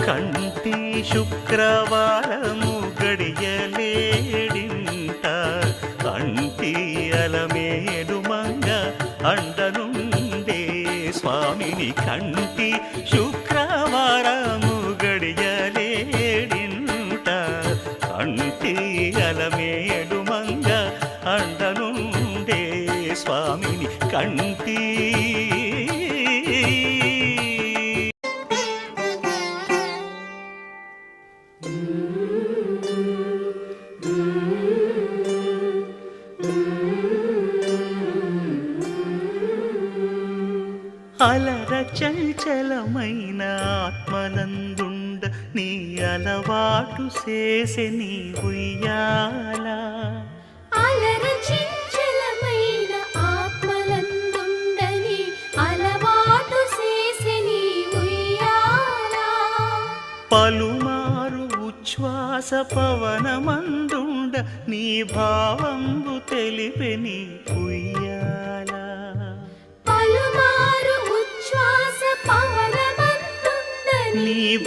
కంటి శుక్రవారము గడియలేడింట కంటి అలమేలు మంగ అండనుండే స్వామిని కంటి శుక్రవారము గడియలేడింట కంటి అలమేలు మంగ అండనుండే స్వామిని కంటి అలర చంచలమైన ఆత్మనందుండ నీ అలవాటు చేసే నీ ఉయ్యాల అలర చంచలమైన ఆత్మనందుండ నీ అలవాటు చేసే నీ ఉయ్యాల పలుమారు ఉచ్ఛ్వాస పవనమందుండ నీ భావంబు తెలిపే నీ ఉయ్యాల